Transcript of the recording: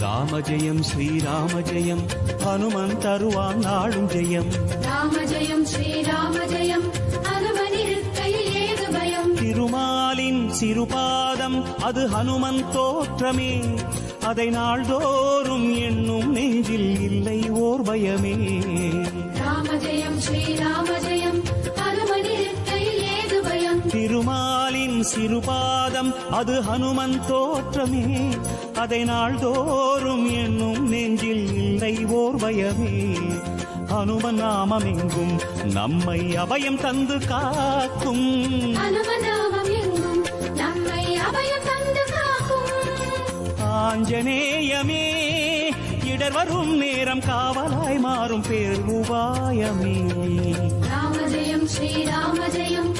ராம ஜெயம் ஸ்ரீராம ஜெயம் ஹனுமன் தருவான் நாளும் ஜெயம். ராம ஜெயம் ஸ்ரீராம ஜெயம் ஹனுமன் இருக்கையில் ஏது பயம். திருமாலின் சிறுபாதம் அது ஹனுமன் தோற்றமே, அதை நாள்தோறும் எண்ணும் நெஞ்சில் இல்லை ஓர் பயமே. ராம ஜெயம் ஸ்ரீராம ஜெயம் ஹனுமன் இருக்கையில் ஏது பயம். திருமாலின் சிறுபாதம் அது ஹனுமன் தோற்றமே, அதை நாள்தோறும் எண்ணும் நெஞ்சில் இல்லை ஓர் பயமே. ஹனுமன் நாமம் எங்கும் நம்மை அபயம் தந்து காக்கும். ஹனுமன் நாமம் எங்கும் நம்மை அபயம் தந்து காக்கும். ஆஞ்சநேயமே இடர் வரும் நேரம் காவலாய் மாறும் பேர் உபாயமே. ராம ஜெயம் ஸ்ரீராம ஜெயம்